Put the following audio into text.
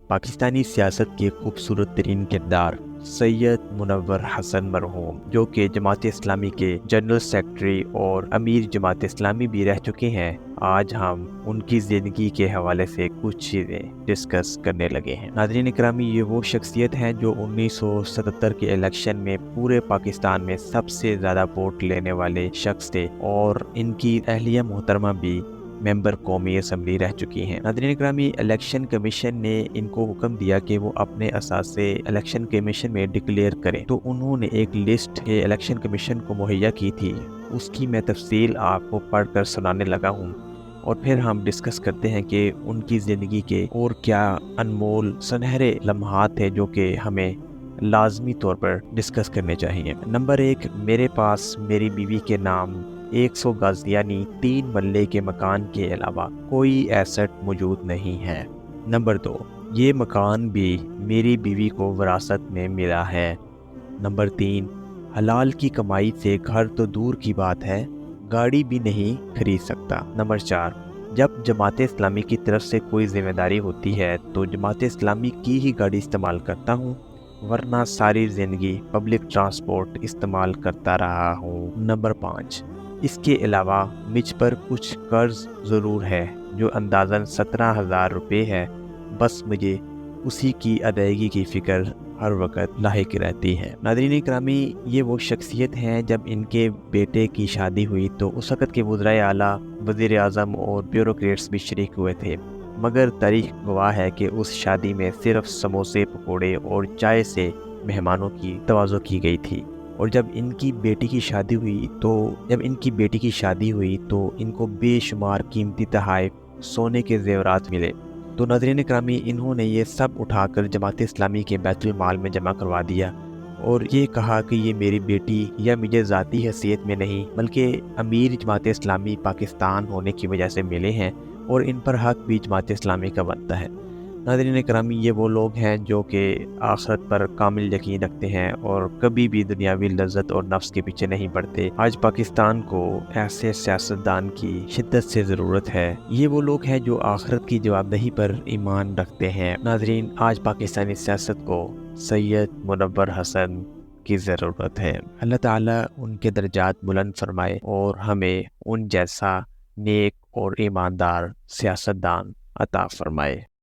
پاکستانی سیاست کے خوبصورت ترین کردار سید منور حسن مرحوم، جو کہ جماعت اسلامی کے جنرل سیکرٹری اور امیر جماعت اسلامی بھی رہ چکے ہیں، آج ہم ان کی زندگی کے حوالے سے کچھ چیزیں ڈسکس کرنے لگے ہیں۔ ناظرین اکرامی، یہ وہ شخصیت ہیں جو 1977 کے الیکشن میں پورے پاکستان میں سب سے زیادہ ووٹ لینے والے شخص تھے، اور ان کی اہلیہ محترمہ بھی ممبر قومی اسمبلی رہ چکی ہیں۔ ناظرین اکرامی، الیکشن کمیشن نے ان کو حکم دیا کہ وہ اپنے اثاثے الیکشن کمیشن میں ڈکلیئر کریں، تو انہوں نے ایک لسٹ الیکشن کمیشن کو مہیا کی تھی۔ اس کی میں تفصیل آپ کو پڑھ کر سنانے لگا ہوں، اور پھر ہم ڈسکس کرتے ہیں کہ ان کی زندگی کے اور کیا انمول سنہرے لمحات ہیں جو کہ ہمیں لازمی طور پر ڈسکس کرنے چاہیے۔ نمبر 1، میرے پاس میری بیوی کے نام 100 گز یعنی 3 مرلے کے مکان کے علاوہ کوئی ایسٹ موجود نہیں ہے۔ نمبر 2، یہ مکان بھی میری بیوی کو وراثت میں ملا ہے۔ نمبر 3، حلال کی کمائی سے گھر تو دور کی بات ہے، گاڑی بھی نہیں خرید سکتا۔ نمبر 4، جب جماعت اسلامی کی طرف سے کوئی ذمہ داری ہوتی ہے تو جماعت اسلامی کی ہی گاڑی استعمال کرتا ہوں، ورنہ ساری زندگی پبلک ٹرانسپورٹ استعمال کرتا رہا ہوں۔ نمبر 5، اس کے علاوہ مجھ پر کچھ قرض ضرور ہے جو اندازاً 17,000 روپے ہے، بس مجھے اسی کی ادائیگی کی فکر ہر وقت لاحق رہتی ہے۔ ناظرین اکرامی، یہ وہ شخصیت ہیں جب ان کے بیٹے کی شادی ہوئی تو اس وقت کے وزرائے اعلیٰ، وزیر اعظم اور بیوروکریٹس بھی شریک ہوئے تھے، مگر تاریخ گواہ ہے کہ اس شادی میں صرف سموسے، پکوڑے اور چائے سے مہمانوں کی توازو کی گئی تھی۔ اور جب ان کی بیٹی کی شادی ہوئی تو ان کو بے شمار قیمتی تحائف، سونے کے زیورات ملے۔ تو ناظرین اکرامی، انہوں نے یہ سب اٹھا کر جماعت اسلامی کے بیت المال میں جمع کروا دیا، اور یہ کہا کہ یہ میری بیٹی یا مجھے ذاتی حیثیت میں نہیں بلکہ امیر جماعت اسلامی پاکستان ہونے کی وجہ سے ملے ہیں، اور ان پر حق بھی جماعت اسلامی کا بنتا ہے۔ ناظرین اکرامی، یہ وہ لوگ ہیں جو کہ آخرت پر کامل یقین رکھتے ہیں اور کبھی بھی دنیاوی لذت اور نفس کے پیچھے نہیں پڑتے۔ آج پاکستان کو ایسے سیاستدان کی شدت سے ضرورت ہے۔ یہ وہ لوگ ہیں جو آخرت کی جواب دہی پر ایمان رکھتے ہیں۔ ناظرین، آج پاکستانی سیاست کو سید منور حسن کی ضرورت ہے۔ اللہ تعالیٰ ان کے درجات بلند فرمائے اور ہمیں ان جیسا نیک اور ایماندار سیاستدان عطا فرمائے۔